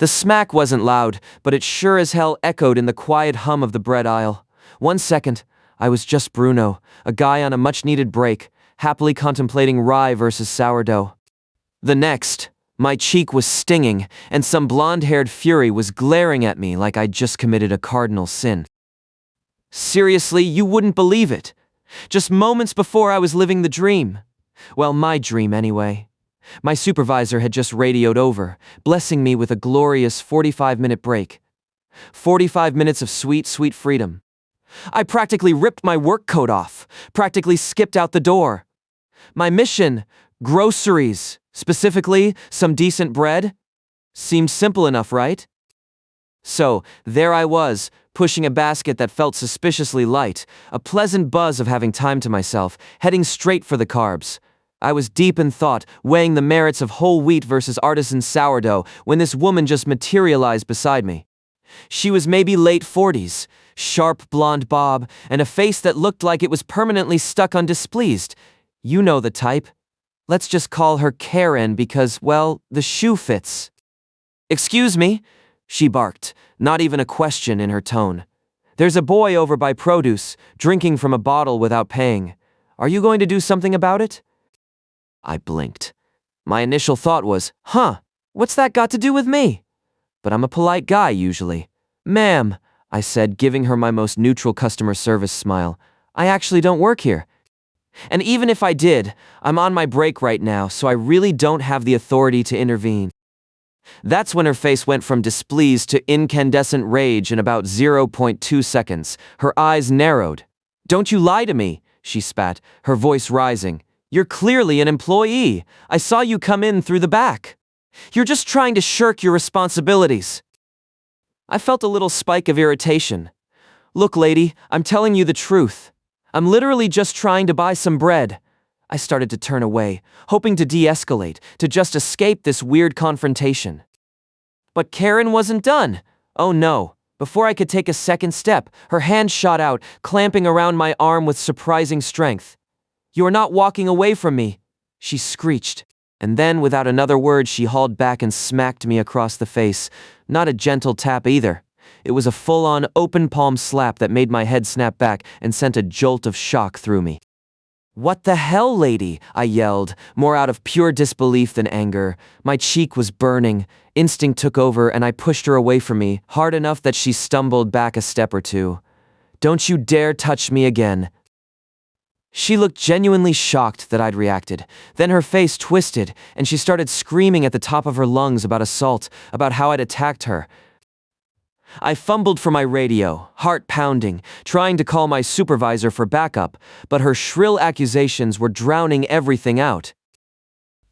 The smack wasn't loud, but it sure as hell echoed in the quiet hum of the bread aisle. 1 second, I was just Bruno, a guy on a much-needed break, happily contemplating rye versus sourdough. The next, my cheek was stinging, and some blonde-haired fury was glaring at me like I'd just committed a cardinal sin. Seriously, you wouldn't believe it. Just moments before I was living the dream. Well, my dream anyway. My supervisor had just radioed over, blessing me with a glorious 45-minute break. 45 minutes of sweet, sweet freedom. I practically ripped my work coat off, practically skipped out the door. My mission, groceries, specifically some decent bread, seemed simple enough, right? So, there I was, pushing a basket that felt suspiciously light, a pleasant buzz of having time to myself, heading straight for the carbs. I was deep in thought, weighing the merits of whole wheat versus artisan sourdough, when this woman just materialized beside me. She was maybe late 40s, sharp blonde bob, and a face that looked like it was permanently stuck on displeased. You know the type. Let's just call her Karen because, well, the shoe fits. "Excuse me," she barked, not even a question in her tone. "There's a boy over by produce, drinking from a bottle without paying. Are you going to do something about it?" I blinked. My initial thought was, what's that got to do with me? But I'm a polite guy usually. "Ma'am," I said, giving her my most neutral customer service smile, "I actually don't work here. And even if I did, I'm on my break right now, so I really don't have the authority to intervene." That's when her face went from displeased to incandescent rage in about 0.2 seconds. Her eyes narrowed. "Don't you lie to me," she spat, her voice rising. "You're clearly an employee. I saw you come in through the back. You're just trying to shirk your responsibilities." I felt a little spike of irritation. "Look, lady, I'm telling you the truth. I'm literally just trying to buy some bread." I started to turn away, hoping to de-escalate, to just escape this weird confrontation. But Karen wasn't done. Oh no. Before I could take a second step, her hand shot out, clamping around my arm with surprising strength. "You are not walking away from me," she screeched. And then, without another word, she hauled back and smacked me across the face. Not a gentle tap either. It was a full-on, open-palm slap that made my head snap back and sent a jolt of shock through me. "What the hell, lady?" I yelled, more out of pure disbelief than anger. My cheek was burning. Instinct took over and I pushed her away from me, hard enough that she stumbled back a step or two. "Don't you dare touch me again." She looked genuinely shocked that I'd reacted. Then her face twisted, and she started screaming at the top of her lungs about assault, about how I'd attacked her. I fumbled for my radio, heart pounding, trying to call my supervisor for backup, but her shrill accusations were drowning everything out.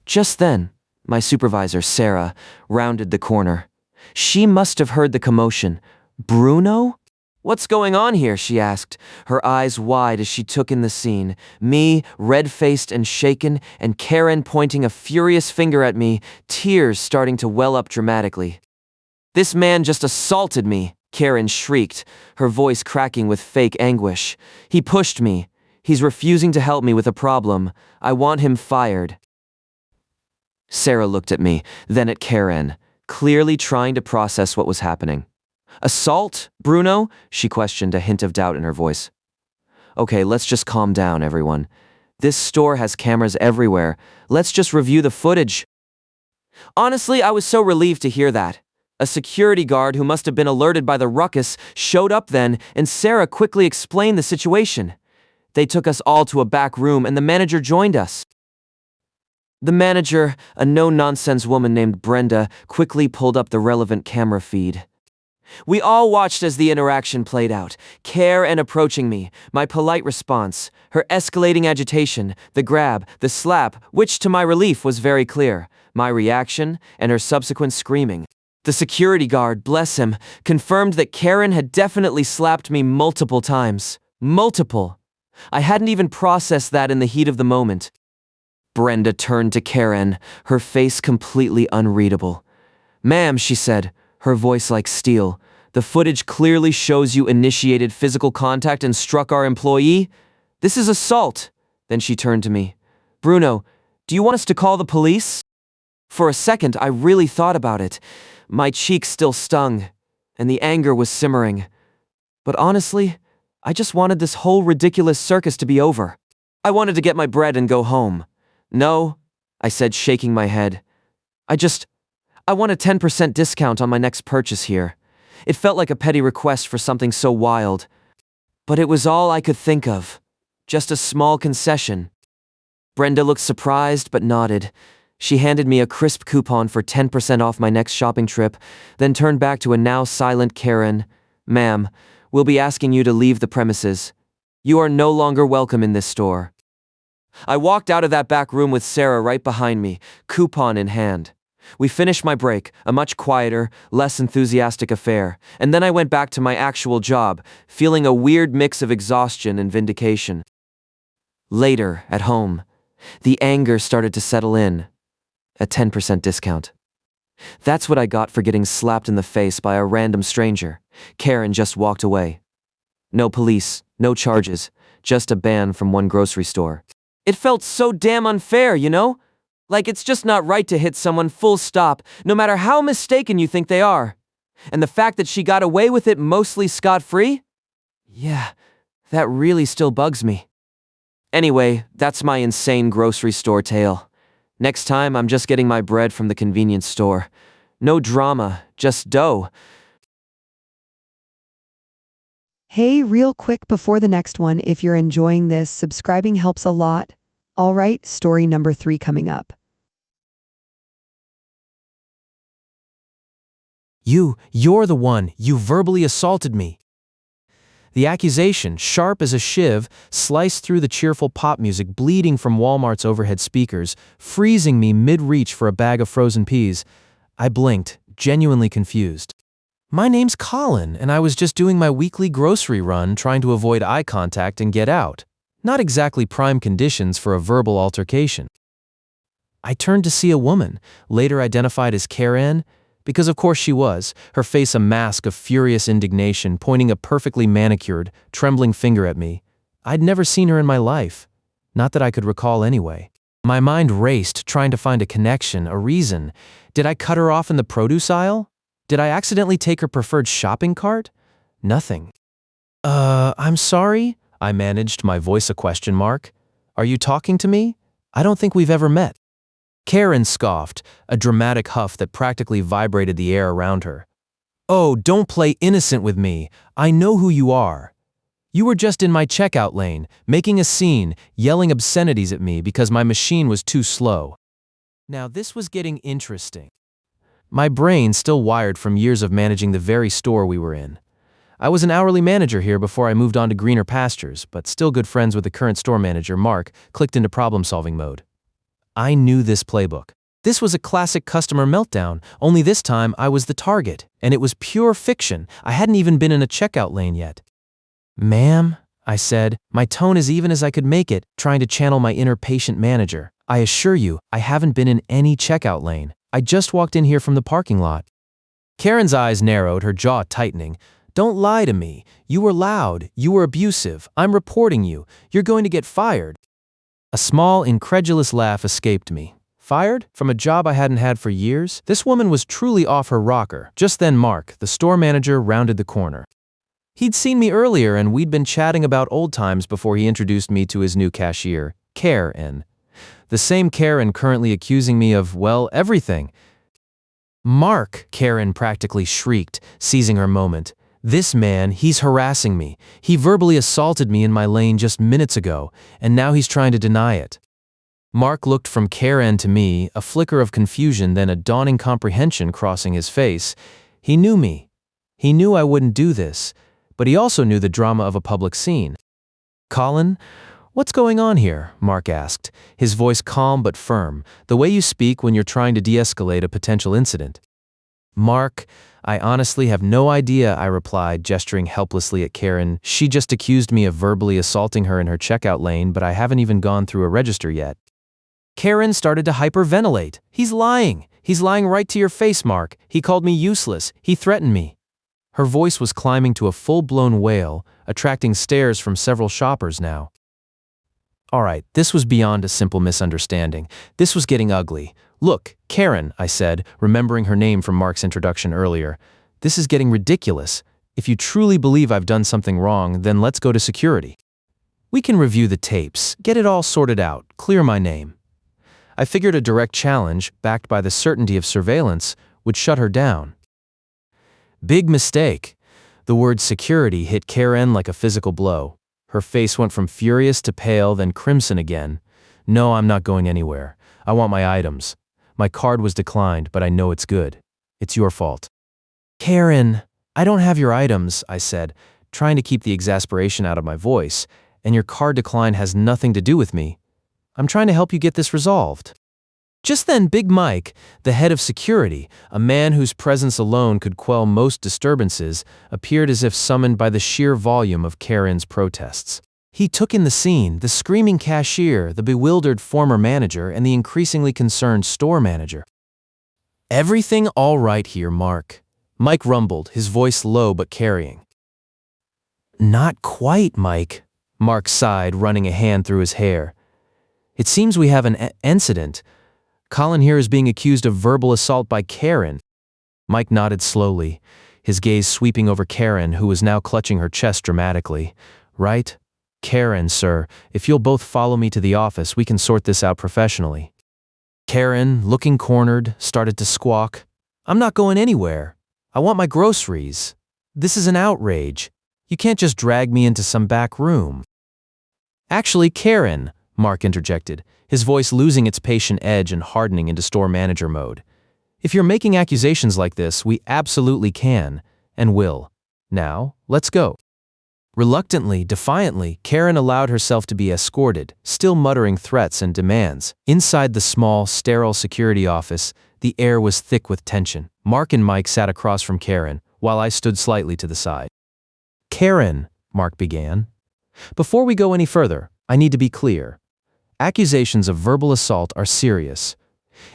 Just then, my supervisor, Sarah, rounded the corner. She must have heard the commotion. "Bruno? What's going on here?" she asked, her eyes wide as she took in the scene. Me, red-faced and shaken, and Karen pointing a furious finger at me, tears starting to well up dramatically. "This man just assaulted me," Karen shrieked, her voice cracking with fake anguish. "He pushed me. He's refusing to help me with a problem. I want him fired." Sarah looked at me, then at Karen, clearly trying to process what was happening. "Assault, Bruno?" she questioned, a hint of doubt in her voice. "Okay, let's just calm down, everyone. This store has cameras everywhere. Let's just review the footage." Honestly, I was so relieved to hear that. A security guard who must have been alerted by the ruckus showed up then, and Sarah quickly explained the situation. They took us all to a back room and the manager joined us. The manager, a no-nonsense woman named Brenda, quickly pulled up the relevant camera feed. We all watched as the interaction played out, Karen approaching me, my polite response, her escalating agitation, the grab, the slap, which to my relief was very clear, my reaction, and her subsequent screaming. The security guard, bless him, confirmed that Karen had definitely slapped me multiple times. Multiple. I hadn't even processed that in the heat of the moment. Brenda turned to Karen, her face completely unreadable. "Ma'am," she said, her voice like steel, "the footage clearly shows you initiated physical contact and struck our employee. This is assault." Then she turned to me. "Bruno, do you want us to call the police?" For a second, I really thought about it. My cheeks still stung, and the anger was simmering. But honestly, I just wanted this whole ridiculous circus to be over. I wanted to get my bread and go home. No, I said, shaking my head. I want a 10% discount on my next purchase here. It felt like a petty request for something so wild. But it was all I could think of. Just a small concession. Brenda looked surprised but nodded. She handed me a crisp coupon for 10% off my next shopping trip, then turned back to a now silent Karen. "Ma'am, we'll be asking you to leave the premises. You are no longer welcome in this store." I walked out of that back room with Sarah right behind me, coupon in hand. We finished my break, a much quieter, less enthusiastic affair, and then I went back to my actual job, feeling a weird mix of exhaustion and vindication. Later, at home, the anger started to settle in. A 10% discount. That's what I got for getting slapped in the face by a random stranger. Karen just walked away. No police, no charges, just a ban from one grocery store. It felt so damn unfair, you know? Like it's just not right to hit someone full stop, no matter how mistaken you think they are. And the fact that she got away with it mostly scot-free? Yeah, that really still bugs me. Anyway, that's my insane grocery store tale. Next time, I'm just getting my bread from the convenience store. No drama, just dough. Hey, real quick before the next one, if you're enjoying this, subscribing helps a lot. All right, story number 3 coming up. You're the one. You verbally assaulted me. The accusation, sharp as a shiv, sliced through the cheerful pop music bleeding from Walmart's overhead speakers, freezing me mid-reach for a bag of frozen peas. I blinked, genuinely confused. My name's Colin, and I was just doing my weekly grocery run trying to avoid eye contact and get out. Not exactly prime conditions for a verbal altercation. I turned to see a woman, later identified as Karen, because of course she was, her face a mask of furious indignation, pointing a perfectly manicured, trembling finger at me. I'd never seen her in my life. Not that I could recall anyway. My mind raced, trying to find a connection, a reason. Did I cut her off in the produce aisle? Did I accidentally take her preferred shopping cart? Nothing. I'm sorry? I managed, my voice a question mark. Are you talking to me? I don't think we've ever met. Karen scoffed, a dramatic huff that practically vibrated the air around her. Oh, don't play innocent with me. I know who you are. You were just in my checkout lane, making a scene, yelling obscenities at me because my machine was too slow. Now this was getting interesting. My brain still wired from years of managing the very store we were in. I was an hourly manager here before I moved on to greener pastures, but still good friends with the current store manager, Mark, clicked into problem-solving mode. I knew this playbook. This was a classic customer meltdown, only this time I was the target, and it was pure fiction. I hadn't even been in a checkout lane yet. "Ma'am," I said, my tone as even as I could make it, trying to channel my inner patient manager. "I assure you, I haven't been in any checkout lane. I just walked in here from the parking lot." Karen's eyes narrowed, her jaw tightening. "Don't lie to me. You were loud. You were abusive. I'm reporting you. You're going to get fired." A small, incredulous laugh escaped me. Fired? From a job I hadn't had for years? This woman was truly off her rocker. Just then Mark, the store manager, rounded the corner. He'd seen me earlier and we'd been chatting about old times before he introduced me to his new cashier, Karen. The same Karen currently accusing me of, well, everything. "Mark," Karen practically shrieked, seizing her moment. "This man, he's harassing me. He verbally assaulted me in my lane just minutes ago, and now he's trying to deny it." Mark looked from Karen to me, a flicker of confusion, then a dawning comprehension crossing his face. He knew me. He knew I wouldn't do this, but he also knew the drama of a public scene. "Colin, what's going on here?" Mark asked, his voice calm but firm, the way you speak when you're trying to de-escalate a potential incident. "Mark, I honestly have no idea," I replied, gesturing helplessly at Karen. "She just accused me of verbally assaulting her in her checkout lane, but I haven't even gone through a register yet." Karen started to hyperventilate. "He's lying. He's lying right to your face, Mark. He called me useless. He threatened me." Her voice was climbing to a full-blown wail, attracting stares from several shoppers now. Alright, this was beyond a simple misunderstanding. This was getting ugly. Look, Karen, I said, remembering her name from Mark's introduction earlier. This is getting ridiculous. If you truly believe I've done something wrong, then let's go to security. We can review the tapes, get it all sorted out, clear my name. I figured a direct challenge, backed by the certainty of surveillance, would shut her down. Big mistake. The word security hit Karen like a physical blow. Her face went from furious to pale, then crimson again. No, I'm not going anywhere. I want my items. My card was declined, but I know it's good. It's your fault. Karen, I don't have your items, I said, trying to keep the exasperation out of my voice, and your card decline has nothing to do with me. I'm trying to help you get this resolved. Just then, Big Mike, the head of security, a man whose presence alone could quell most disturbances, appeared as if summoned by the sheer volume of Karen's protests. He took in the scene, the screaming cashier, the bewildered former manager, and the increasingly concerned store manager. Everything all right here, Mark? Mike rumbled, his voice low but carrying. Not quite, Mike, Mark sighed, running a hand through his hair. It seems we have an incident. Colin here is being accused of verbal assault by Karen. Mike nodded slowly, his gaze sweeping over Karen, who was now clutching her chest dramatically. Right? Karen, sir, if you'll both follow me to the office, we can sort this out professionally. Karen, looking cornered, started to squawk. I'm not going anywhere. I want my groceries. This is an outrage. You can't just drag me into some back room. Actually, Karen, Mark interjected, his voice losing its patient edge and hardening into store manager mode. If you're making accusations like this, we absolutely can, and will. Now, let's go. Reluctantly, defiantly, Karen allowed herself to be escorted, still muttering threats and demands. Inside the small, sterile security office, the air was thick with tension. Mark and Mike sat across from Karen, while I stood slightly to the side. Karen, Mark began. Before we go any further, I need to be clear. Accusations of verbal assault are serious.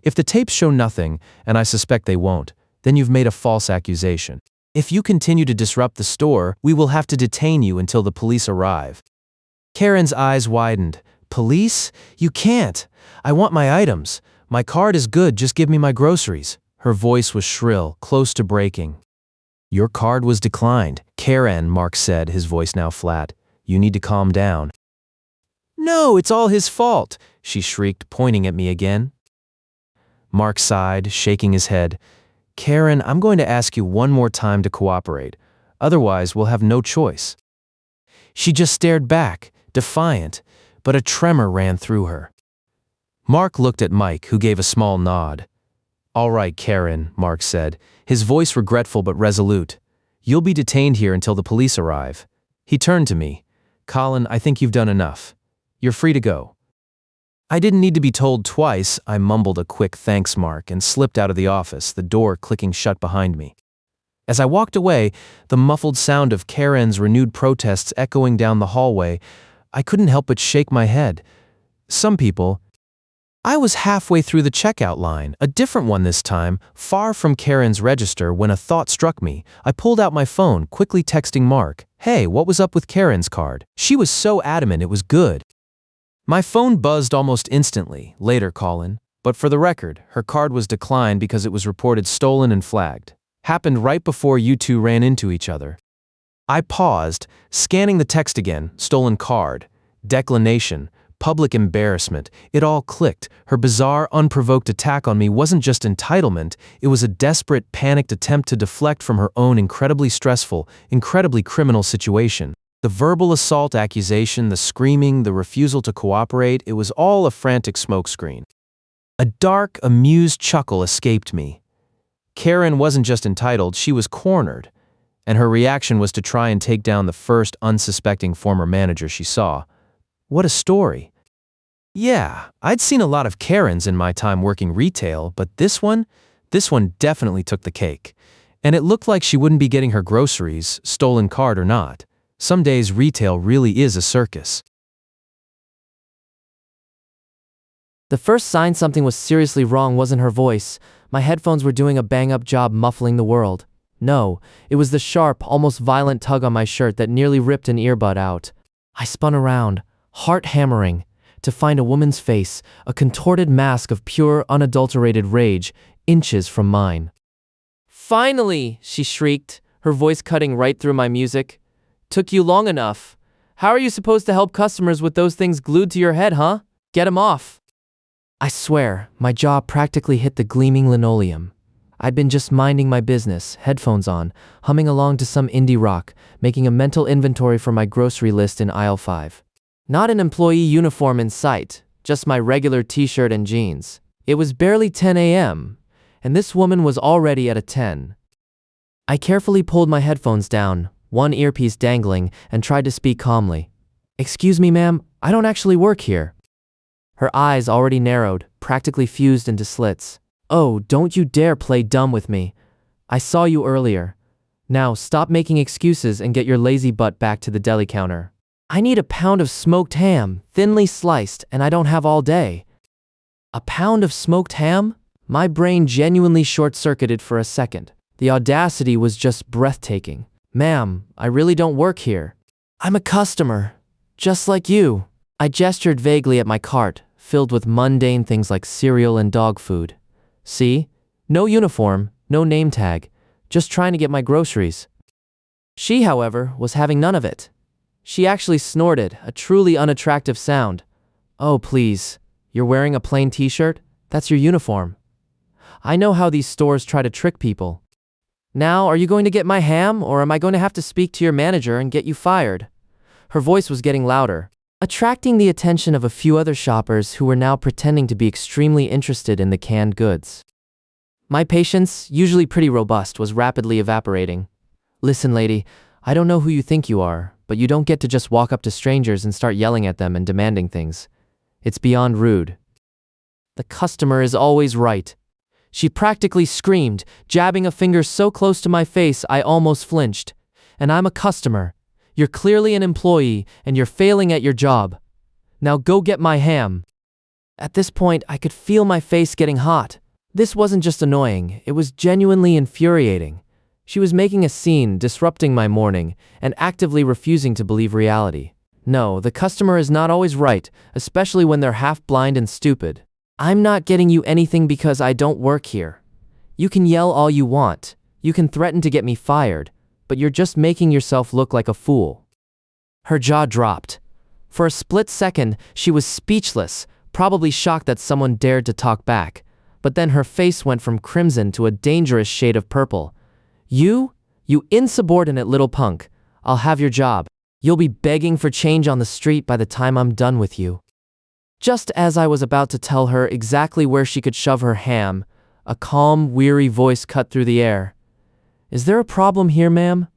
If the tapes show nothing, and I suspect they won't, then you've made a false accusation. If you continue to disrupt the store, we will have to detain you until the police arrive. Karen's eyes widened. Police? You can't. I want my items. My card is good, just give me my groceries. Her voice was shrill, close to breaking. Your card was declined, Karen, Mark said, his voice now flat. You need to calm down. No, it's all his fault, she shrieked, pointing at me again. Mark sighed, shaking his head. Karen, I'm going to ask you one more time to cooperate. Otherwise, we'll have no choice. She just stared back, defiant, but a tremor ran through her. Mark looked at Mike, who gave a small nod. All right, Karen, Mark said, his voice regretful but resolute. You'll be detained here until the police arrive. He turned to me. Colin, I think you've done enough. You're free to go. I didn't need to be told twice. I mumbled a quick thanks, Mark, and slipped out of the office, the door clicking shut behind me. As I walked away, the muffled sound of Karen's renewed protests echoing down the hallway, I couldn't help but shake my head. Some people... I was halfway through the checkout line, a different one this time, far from Karen's register, when a thought struck me. I pulled out my phone, quickly texting Mark. Hey, what was up with Karen's card? She was so adamant it was good. My phone buzzed almost instantly, later Colin, but for the record, her card was declined because it was reported stolen and flagged. Happened right before you two ran into each other. I paused, scanning the text again, stolen card, declination, public embarrassment. It all clicked. Her bizarre, unprovoked attack on me wasn't just entitlement, it was a desperate, panicked attempt to deflect from her own incredibly stressful, incredibly criminal situation. The verbal assault accusation, the screaming, the refusal to cooperate, it was all a frantic smokescreen. A dark, amused chuckle escaped me. Karen wasn't just entitled, she was cornered, and her reaction was to try and take down the first unsuspecting former manager she saw. What a story. Yeah, I'd seen a lot of Karens in my time working retail, but this one definitely took the cake. And it looked like she wouldn't be getting her groceries, stolen card or not. Some days retail really is a circus. The first sign something was seriously wrong wasn't her voice. My headphones were doing a bang-up job muffling the world. No, it was the sharp, almost violent tug on my shirt that nearly ripped an earbud out. I spun around, heart hammering, to find a woman's face, a contorted mask of pure, unadulterated rage, inches from mine. Finally, she shrieked, her voice cutting right through my music. Took you long enough. How are you supposed to help customers with those things glued to your head, huh? Get 'em off. I swear, my jaw practically hit the gleaming linoleum. I'd been just minding my business, headphones on, humming along to some indie rock, making a mental inventory for my grocery list in aisle 5. Not an employee uniform in sight, just my regular t-shirt and jeans. It was barely 10 a.m., and this woman was already at a 10. I carefully pulled my headphones down, one earpiece dangling, and tried to speak calmly. "Excuse me, ma'am, I don't actually work here." Her eyes already narrowed, practically fused into slits. "Oh, don't you dare play dumb with me. I saw you earlier. Now stop making excuses and get your lazy butt back to the deli counter. I need a pound of smoked ham, thinly sliced, and I don't have all day." A pound of smoked ham? My brain genuinely short-circuited for a second. The audacity was just breathtaking. "Ma'am, I really don't work here. I'm a customer, just like you." I gestured vaguely at my cart, filled with mundane things like cereal and dog food. "See? No uniform, no name tag, just trying to get my groceries." She, however, was having none of it. She actually snorted, a truly unattractive sound. "Oh, please. You're wearing a plain t-shirt? That's your uniform. I know how these stores try to trick people. Now, are you going to get my ham, or am I going to have to speak to your manager and get you fired?" Her voice was getting louder, attracting the attention of a few other shoppers who were now pretending to be extremely interested in the canned goods. My patience, usually pretty robust, was rapidly evaporating. "Listen, lady, I don't know who you think you are, but you don't get to just walk up to strangers and start yelling at them and demanding things. It's beyond rude." The customer is always right. She practically screamed, jabbing a finger so close to my face I almost flinched. "And I'm a customer. You're clearly an employee, and you're failing at your job. Now go get my ham." At this point, I could feel my face getting hot. This wasn't just annoying, it was genuinely infuriating. She was making a scene, disrupting my morning, and actively refusing to believe reality. No, the customer is not always right, especially when they're half blind and stupid. "I'm not getting you anything because I don't work here. You can yell all you want. You can threaten to get me fired, but you're just making yourself look like a fool." Her jaw dropped. For a split second, she was speechless, probably shocked that someone dared to talk back. But then her face went from crimson to a dangerous shade of purple. You insubordinate little punk. I'll have your job. You'll be begging for change on the street by the time I'm done with you." Just as I was about to tell her exactly where she could shove her ham, a calm, weary voice cut through the air. "Is there a problem here, ma'am?"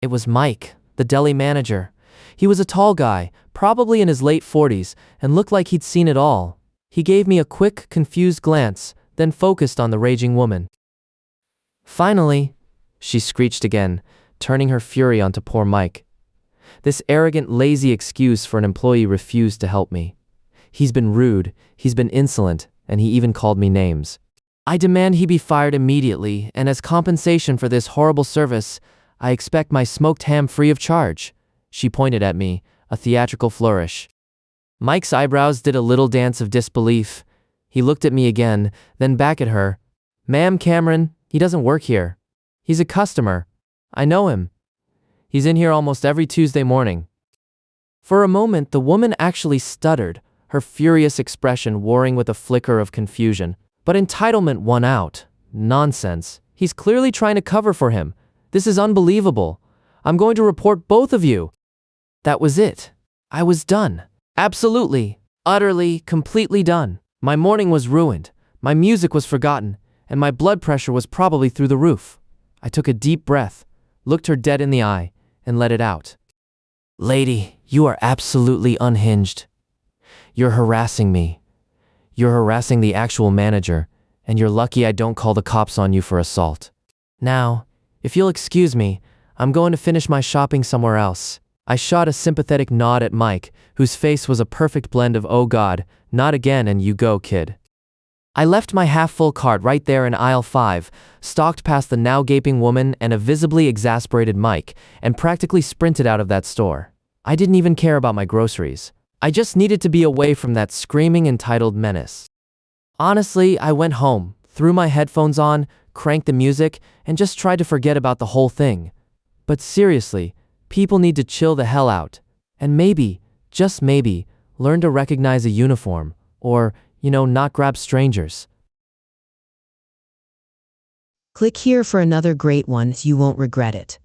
It was Mike, the deli manager. He was a tall guy, probably in his late 40s, and looked like he'd seen it all. He gave me a quick, confused glance, then focused on the raging woman. "Finally," she screeched again, turning her fury onto poor Mike. This arrogant, lazy excuse for an employee refused to help me. He's been rude, he's been insolent, and he even called me names. "I demand he be fired immediately, and as compensation for this horrible service, I expect my smoked ham free of charge." She pointed at me, a theatrical flourish. Mike's eyebrows did a little dance of disbelief. He looked at me again, then back at her. "Ma'am Cameron, he doesn't work here. He's a customer. I know him. He's in here almost every Tuesday morning." For a moment, the woman actually stuttered, her furious expression warring with a flicker of confusion. But entitlement won out. "Nonsense. He's clearly trying to cover for him. This is unbelievable. I'm going to report both of you." That was it. I was done. Absolutely, utterly, completely done. My morning was ruined. My music was forgotten, and my blood pressure was probably through the roof. I took a deep breath, looked her dead in the eye, and let it out. "Lady, you are absolutely unhinged. You're harassing me. You're harassing the actual manager, and you're lucky I don't call the cops on you for assault. Now, if you'll excuse me, I'm going to finish my shopping somewhere else." I shot a sympathetic nod at Mike, whose face was a perfect blend of "oh God, not again and you go, kid." I left my half-full cart right there in aisle 5, stalked past the now gaping woman and a visibly exasperated Mike, and practically sprinted out of that store. I didn't even care about my groceries. I just needed to be away from that screaming entitled menace. Honestly, I went home, threw my headphones on, cranked the music, and just tried to forget about the whole thing. But seriously, people need to chill the hell out. And maybe, just maybe, learn to recognize a uniform, or, not grab strangers. Click here for another great one, you won't regret it.